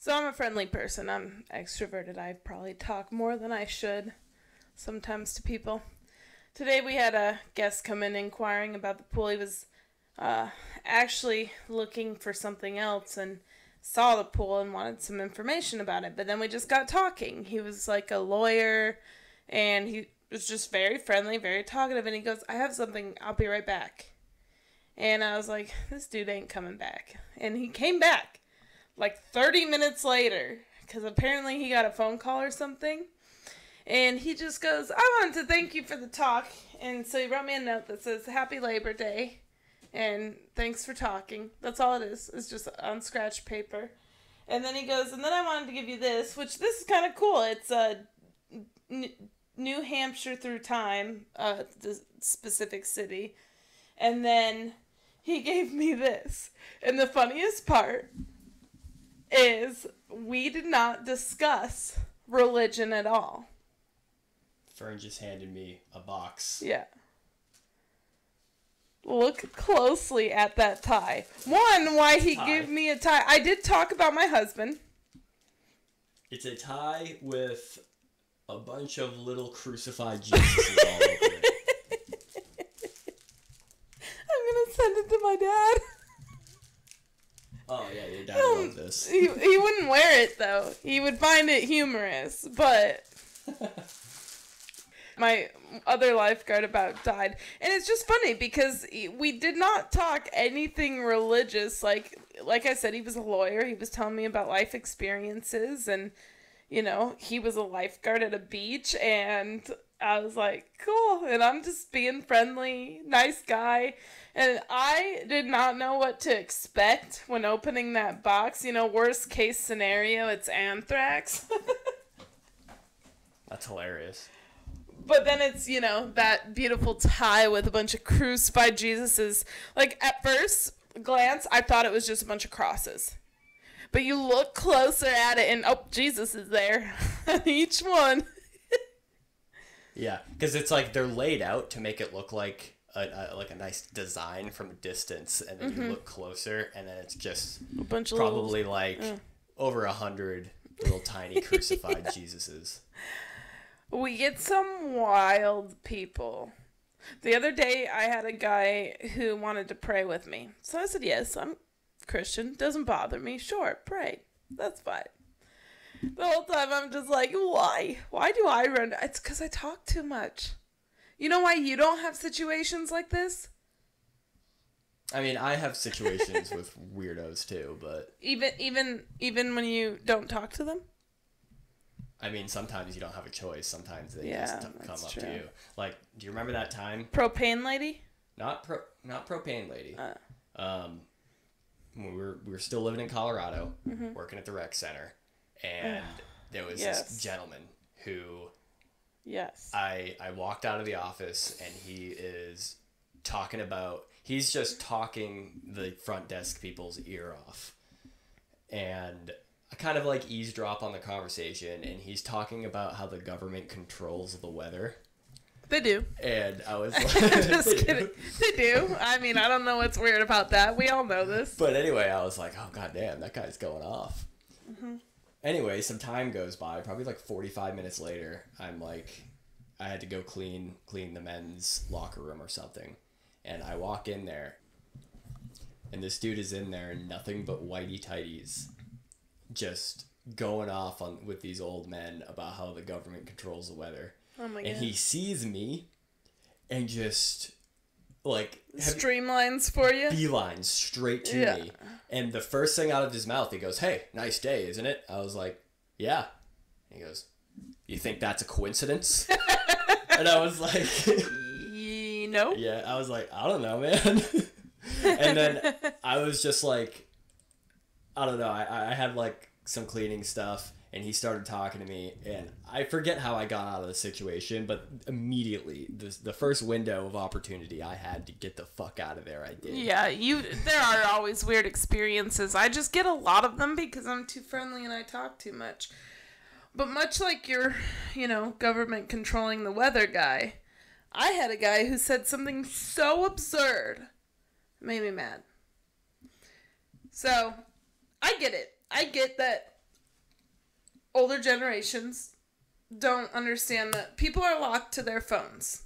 So I'm a friendly person. I'm extroverted. I probably talk more than I should sometimes to people. Today we had a guest come in inquiring about the pool. He was actually looking for something else and saw the pool and wanted some information about it. But then we just got talking. He was like a lawyer and he was just very friendly, very talkative. And he goes, I have something. I'll be right back. And I was like, this dude ain't coming back. And he came back like 30 minutes later because apparently he got a phone call or something. And he just goes, I wanted to thank you for the talk. And so he wrote me a note that says, Happy Labor Day. And thanks for talking. That's all it is. It's just on scratch paper. And then he goes, and then I wanted to give you this, which this is kind of cool. It's New Hampshire through time, the specific city. And then he gave me this. And the funniest part is we did not discuss religion at all. Fern just handed me a box. Yeah. Look closely at that tie. One, why he gave me a tie. I did talk about my husband. It's a tie with a bunch of little crucified Jesuses all over it. I'm going to send it to my dad. Oh, yeah, your dad loves this. He wouldn't wear it, though. He would find it humorous, but my other lifeguard about died. And it's just funny because we did not talk anything religious. Like I said, he was a lawyer. He was telling me about life experiences and, you know, he was a lifeguard at a beach and I was like, cool. And I'm just being friendly, nice guy. And I did not know what to expect when opening that box. You know, worst case scenario, it's anthrax. That's hilarious. But then it's, you know, that beautiful tie with a bunch of crucified Jesuses. Like, at first glance, I thought it was just a bunch of crosses. But you look closer at it and, oh, Jesus is there. Each one. Yeah, because it's like they're laid out to make it look like a nice design from a distance, and then you look closer, and then it's just a bunch of probably over 100 little tiny crucified Jesuses. We get some wild people. The other day, I had a guy who wanted to pray with me. So I said, yes, I'm Christian. Doesn't bother me. Sure, pray. That's fine. The whole time, I'm just like, why? Why do I run? It's because I talk too much. You know why you don't have situations like this? I mean, I have situations with weirdos, too, but... Even when you don't talk to them? I mean, sometimes you don't have a choice. Sometimes they just come up to you. Like, do you remember that time? Propane lady? Not propane lady. We were still living in Colorado, working at the rec center, and there was this gentleman who... Yes. I walked out of the office, and he is talking about... He's just talking the front desk people's ear off. And... I kind of like eavesdrop on the conversation, and he's talking about how the government controls the weather. They do. And I was like... Just kidding. They do. I mean, I don't know what's weird about that. We all know this. But anyway, I was like, oh, goddamn, that guy's going off. Mm-hmm. Anyway, some time goes by, probably like 45 minutes later, I'm like, I had to go clean the men's locker room or something. And I walk in there, and this dude is in there in nothing but whitey tighties, just going off with these old men about how the government controls the weather. Oh my God. And he sees me and just like streamlines for you, beelines straight to me. And the first thing out of his mouth, he goes, "Hey, nice day, isn't it?" I was like, "Yeah." He goes, "You think that's a coincidence?" And I was like, "No." Yeah, I was like, "I don't know, man." And then I was just like, I don't know. I had like some cleaning stuff, and he started talking to me, and I forget how I got out of the situation, but immediately the first window of opportunity I had to get the fuck out of there, I did. Yeah, there are always weird experiences. I just get a lot of them because I'm too friendly and I talk too much. But much like your, government controlling the weather guy, I had a guy who said something so absurd, it made me mad. So I get it. I get that older generations don't understand that people are locked to their phones.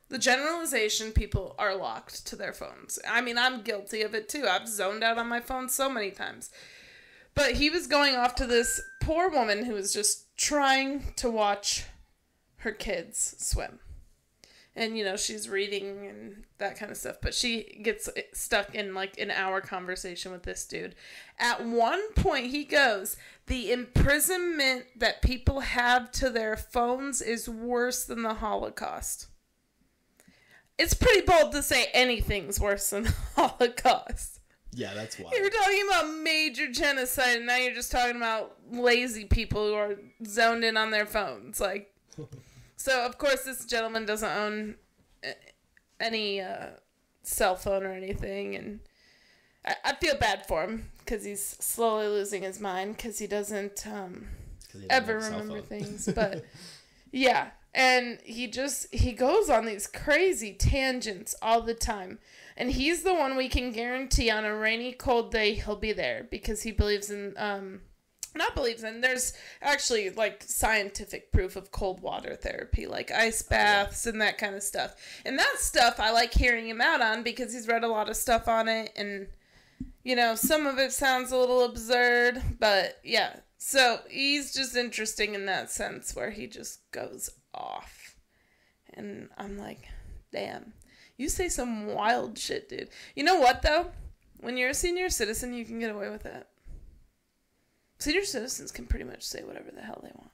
The generalization, people are locked to their phones. I mean, I'm guilty of it too. I've zoned out on my phone so many times. But he was going off to this poor woman who was just trying to watch her kids swim. And, you know, she's reading and that kind of stuff. But she gets stuck in, like, an hour conversation with this dude. At one point, he goes, the imprisonment that people have to their phones is worse than the Holocaust. It's pretty bold to say anything's worse than the Holocaust. Yeah, that's wild. You were talking about major genocide, and now you're just talking about lazy people who are zoned in on their phones. Like, so, of course, this gentleman doesn't own any cell phone or anything, and I feel bad for him because he's slowly losing his mind because he doesn't ever remember things. But, yeah. And he goes on these crazy tangents all the time. And he's the one we can guarantee on a rainy, cold day he'll be there because he believes in, there's actually, like, scientific proof of cold water therapy, like ice baths and that kind of stuff. And that stuff I like hearing him out on because he's read a lot of stuff on it. And, you know, some of it sounds a little absurd, but yeah. So he's just interesting in that sense where he just goes off. And I'm like, damn, you say some wild shit, dude. You know what, though? When you're a senior citizen, you can get away with that. Senior citizens can pretty much say whatever the hell they want.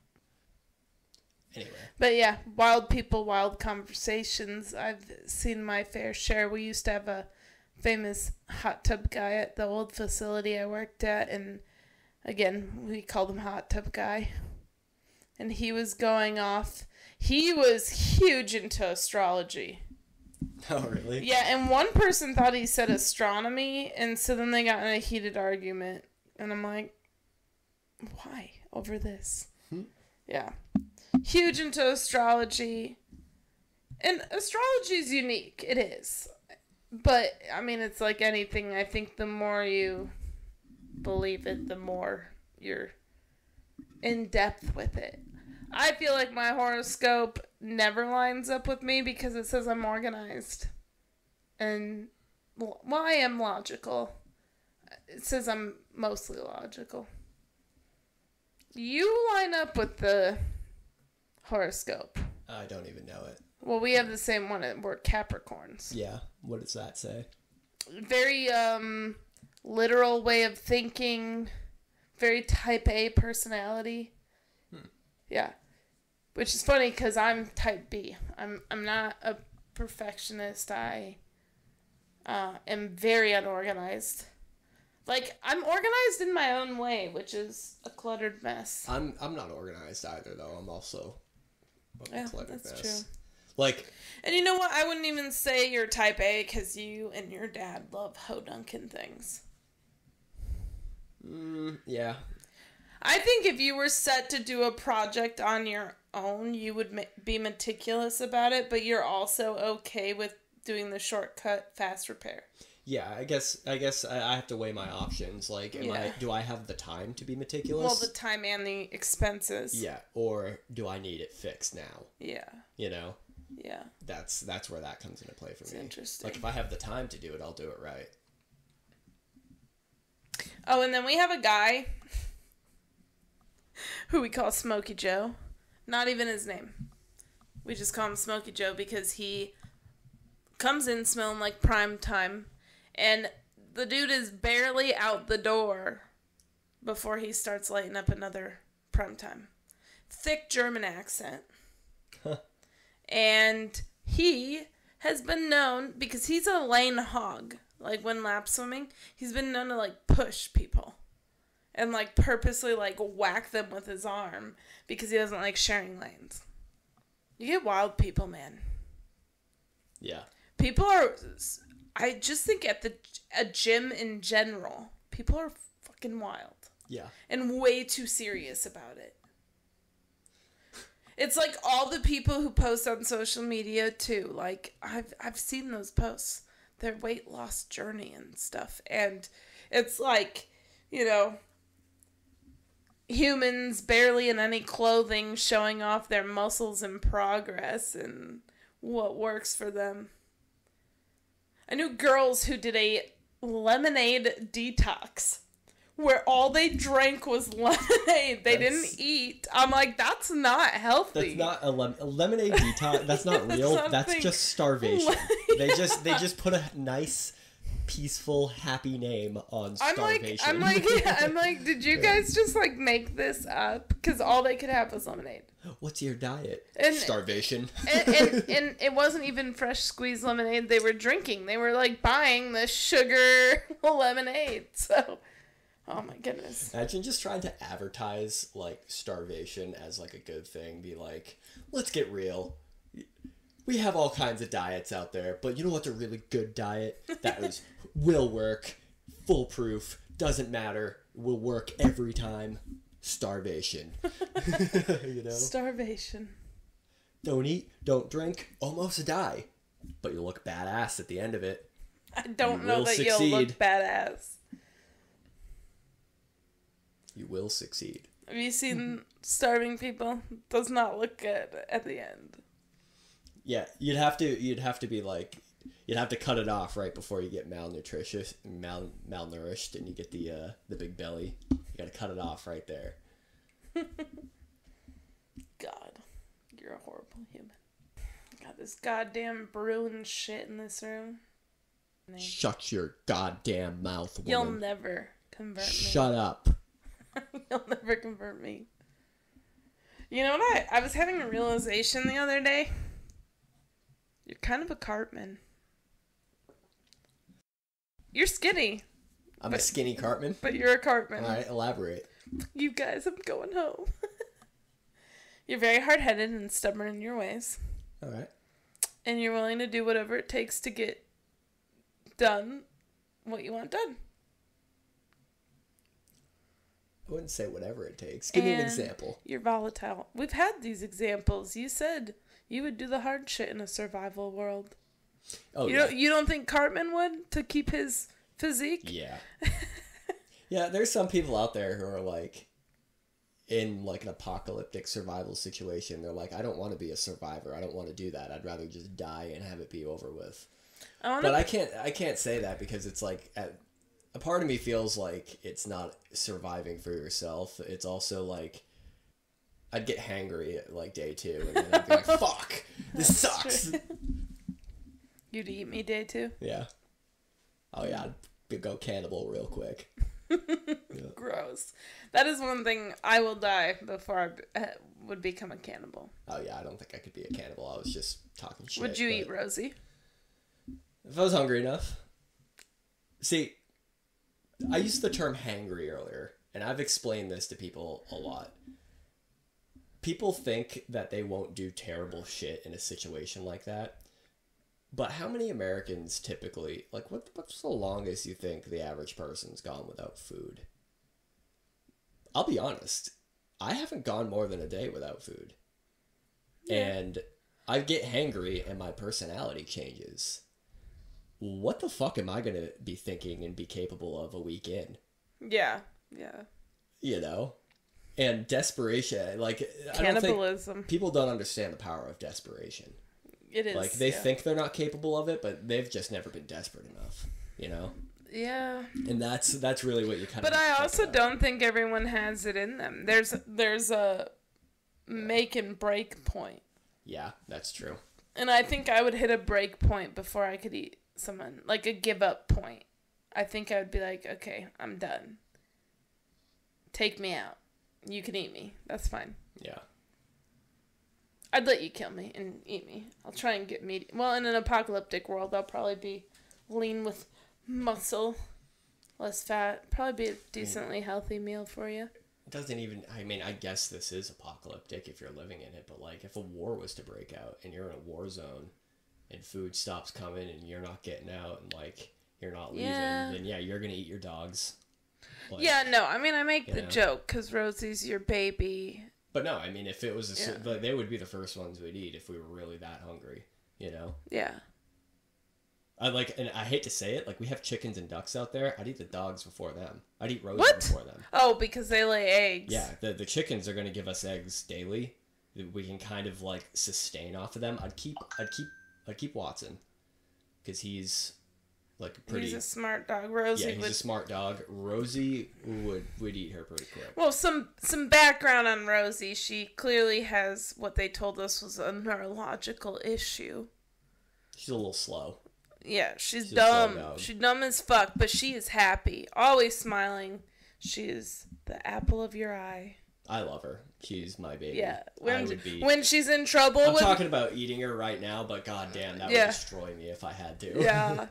Anyway. But yeah, wild people, wild conversations. I've seen my fair share. We used to have a famous hot tub guy at the old facility I worked at, and again, we called him Hot Tub Guy. And he was going off. He was huge into astrology. Oh, really? Yeah, and one person thought he said astronomy, and so then they got in a heated argument. And I'm like, why over this? Yeah. Huge into astrology. And astrology is unique. It is. But, I mean, it's like anything. I think the more you believe it, the more you're in depth with it. I feel like my horoscope never lines up with me because it says I'm organized. And, well, I am logical. It says I'm mostly logical. You line up with the horoscope. I don't even know it. Well, we have the same one. We're Capricorns. Yeah. What does that say? Very, literal way of thinking. Very type A personality. Yeah. Which is funny because I'm type B. I'm not a perfectionist. I am very unorganized. Like, I'm organized in my own way, which is a cluttered mess. I'm not organized either, though. I'm also a cluttered mess. True. Like, and you know what? I wouldn't even say you're type A because you and your dad love hodunkin things. Yeah. I think if you were set to do a project on your own, you would be meticulous about it, but you're also okay with doing the shortcut fast repair. Yeah, I guess I have to weigh my options. Like, do I have the time to be meticulous? Well, the time and the expenses. Yeah, or do I need it fixed now? Yeah. You know? Yeah. That's where that comes into play for me. Interesting. Like, if I have the time to do it, I'll do it right. Oh, and then we have a guy who we call Smokey Joe. Not even his name. We just call him Smokey Joe because he comes in smelling like prime time. And the dude is barely out the door before he starts lighting up another prime time. Thick German accent. And he has been known, because he's a lane hog, like when lap swimming, he's been known to like push people. And like purposely like whack them with his arm because he doesn't like sharing lanes. You get wild people, man. Yeah. People are... I just think at a gym in general, people are fucking wild. Yeah. And way too serious about it. It's like all the people who post on social media too. Like I've seen those posts. Their weight loss journey and stuff. And it's like, you know, humans barely in any clothing showing off their muscles in progress and what works for them. I knew girls who did a lemonade detox where all they drank was lemonade. They didn't eat. I'm like, that's not healthy. That's not a lemonade detox. That's not real. That's just starvation. They just put a nice, peaceful, happy name on starvation. I'm like, did you guys just like make this up? Because all they could have was lemonade. What's your diet? Starvation. And it wasn't even fresh squeezed lemonade they were drinking. They were like buying the sugar lemonade. So, oh my goodness. Imagine just trying to advertise like starvation as like a good thing. Be like, let's get real. We have all kinds of diets out there, but you know what's a really good diet? That will work, foolproof, doesn't matter, will work every time. Starvation. You know? Starvation. Don't eat, don't drink, almost die. But you'll look badass at the end of it. I don't know that you'll look badass. You will succeed. Have you seen starving people? Does not look good at the end. Yeah, you'd have to be like, you'd have to cut it off right before you get malnourished, and you get the big belly. You gotta cut it off right there. God, you're a horrible human. Got this goddamn brewing shit in this room. Shut your goddamn mouth, woman. You'll never convert me. Shut up. You'll never convert me. You know what? I was having a realization the other day. You're kind of a Cartman. You're skinny. I'm a skinny Cartman? But you're a Cartman. Alright, elaborate. You guys, I'm going home. You're very hard-headed and stubborn in your ways. Alright. And you're willing to do whatever it takes to get done what you want done. I wouldn't say whatever it takes. Give me an example. You're volatile. We've had these examples. You said you would do the hard shit in a survival world. Oh, you don't think Cartman would to keep his physique? Yeah. Yeah, there's some people out there who are like in like an apocalyptic survival situation. They're like, I don't want to be a survivor. I don't want to do that. I'd rather just die and have it be over with. But I can't say that because it's like a part of me feels like it's not surviving for yourself. It's also like I'd get hangry at like day 2 and then I'd be like, fuck, this sucks. You'd eat me day 2? Yeah. Oh yeah, I'd go cannibal real quick. Yeah. Gross. That is one thing I will die before I would become a cannibal. Oh yeah, I don't think I could be a cannibal. I was just talking shit. Would you eat Rosie? If I was hungry enough. See, I used the term hangry earlier, and I've explained this to people a lot. People think that they won't do terrible shit in a situation like that. But how many Americans typically, like, what's the longest you think the average person's gone without food? I'll be honest. I haven't gone more than a day without food. Yeah. And I get hangry and my personality changes. What the fuck am I going to be thinking and be capable of a week in? Yeah, yeah. You know? And desperation, like... Cannibalism. I don't think people don't understand the power of desperation. It is. Like, they think they're not capable of it, but they've just never been desperate enough, you know? Yeah. And that's really what you kind of... But I also don't think everyone has it in them. There's a make and break point. Yeah, that's true. And I think I would hit a break point before I could eat someone. Like a give up point. I think I would be like, okay, I'm done. Take me out. You can eat me. That's fine. Yeah. I'd let you kill me and eat me. I'll try and get meat. Well, in an apocalyptic world, I'll probably be lean with muscle, less fat. Probably be a decently healthy meal for you. It doesn't even... I mean, I guess this is apocalyptic if you're living in it, but, like, if a war was to break out and you're in a war zone and food stops coming and you're not getting out and, like, you're not leaving, then, yeah, you're going to eat your dogs. Like, yeah, no, I mean, I make the joke because Rosie's your baby. But no, I mean, if it was they would be the first ones we'd eat if we were really that hungry, you know? Yeah. And I hate to say it, like we have chickens and ducks out there. I'd eat the dogs before them. I'd eat Rosie What? before them. Oh, because they lay eggs. Yeah, the chickens are gonna give us eggs daily. We can kind of like sustain off of them. I'd keep Watson, because he's like pretty. He's a smart dog. Rosie. Yeah, he's a smart dog. Rosie would eat her pretty quick. Well, some background on Rosie. She clearly has what they told us was a neurological issue. She's a little slow. Yeah, she's dumb. She's dumb as fuck, but she is happy. Always smiling. She is the apple of your eye. I love her. She's my baby. Yeah. When she's in trouble. I'm talking about eating her right now, but goddamn, that would destroy me if I had to. Yeah.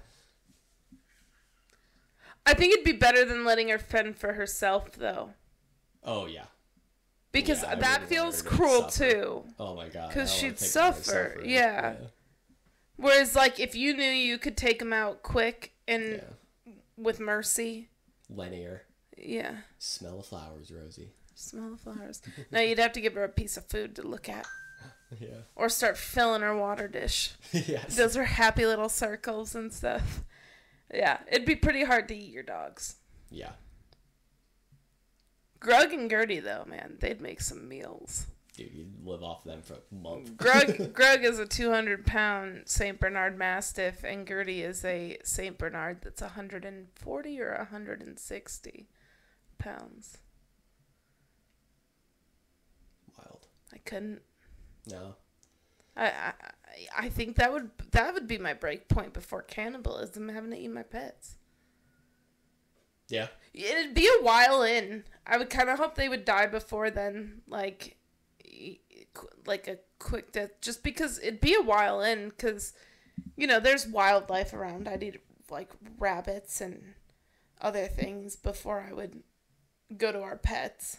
I think it'd be better than letting her fend for herself, though. Oh, yeah. Because that feels cruel, too. Oh, my God. Because she'd suffer. Yeah. Whereas, like, if you knew you could take him out quick and with mercy. Linear. Yeah. Smell the flowers, Rosie. Smell the flowers. No, you'd have to give her a piece of food to look at. Yeah. Or start filling her water dish. Yes. Those are happy little circles and stuff. Yeah. It'd be pretty hard to eat your dogs. Yeah. Grug and Gertie, though, man, they'd make some meals. Dude, you'd live off them for a month. Grug is a 200-pound St. Bernard Mastiff, and Gertie is a St. Bernard that's 140 or 160 pounds. Wild. I couldn't. No. I think that would be my break point before cannibalism, having to eat my pets. Yeah. It'd be a while in. I would kind of hope they would die before then, like a quick death, just because it'd be a while in, because, you know, there's wildlife around. I'd eat, like, rabbits and other things before I would go to our pets.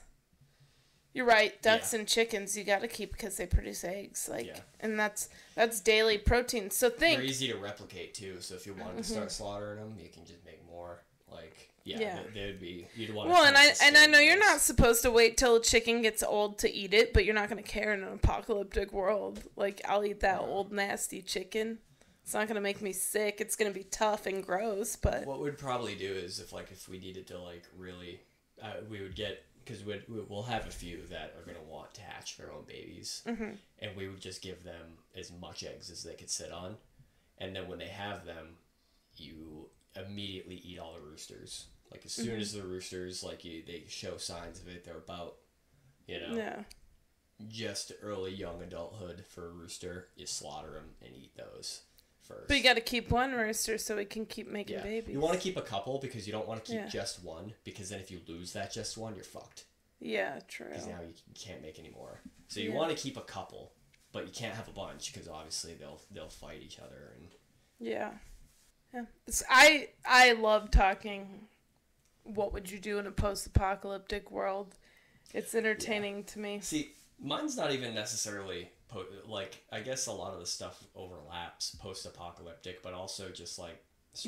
You're right, ducks and chickens you gotta keep because they produce eggs, and that's daily protein. So they're easy to replicate too. So if you wanted to start slaughtering them, you can just make more. They would be. You'd want. Well, and I know you're not supposed to wait till a chicken gets old to eat it, but you're not gonna care in an apocalyptic world. Like, I'll eat that old nasty chicken. It's not gonna make me sick. It's gonna be tough and gross, but what we'd probably do is if we needed to really, we would get. Because we'll have a few that are going to want to hatch their own babies. Mm-hmm. And we would just give them as much eggs as they could sit on. And then when they have them, you immediately eat all the roosters. Like, as soon as the roosters, they show signs of it, they're about, just early young adulthood for a rooster, you slaughter them and eat those first. But you got to keep one rooster so it can keep making babies. You want to keep a couple because you don't want to keep just one, because then if you lose that just one, you're fucked. Yeah, true. Because now you can't make any more. So you want to keep a couple, but you can't have a bunch because obviously they'll fight each other. And yeah. I love talking. What would you do in a post-apocalyptic world? It's entertaining to me. See, mine's not even necessarily I guess a lot of the stuff overlaps post-apocalyptic, but also just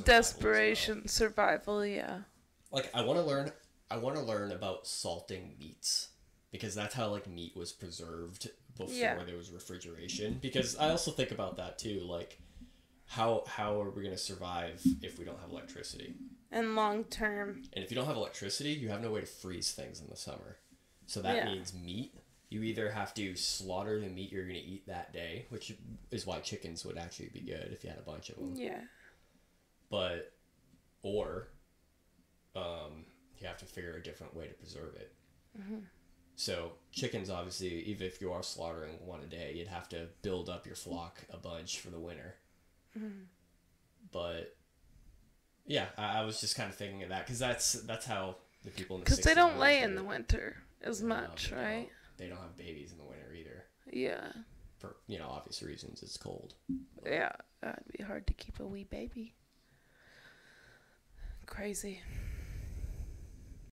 desperation, survival, yeah. Like, I want to learn about salting meats, because that's how meat was preserved before there was refrigeration. Because I also think about that too, how are we going to survive if we don't have electricity? And long term. And if you don't have electricity, you have no way to freeze things in the summer. So that means meat. You either have to slaughter the meat you're going to eat that day, which is why chickens would actually be good if you had a bunch of them. Yeah. Or you have to figure a different way to preserve it. Mm-hmm. So chickens, obviously, even if you are slaughtering one a day, you'd have to build up your flock a bunch for the winter. Mm-hmm. But yeah, I was just kind of thinking of that, because that's how the people in the 60s... Because they don't lay in the winter as much, right? They don't have babies in the winter either. Yeah. For, obvious reasons. It's cold. Yeah, it'd be hard to keep a wee baby. Crazy.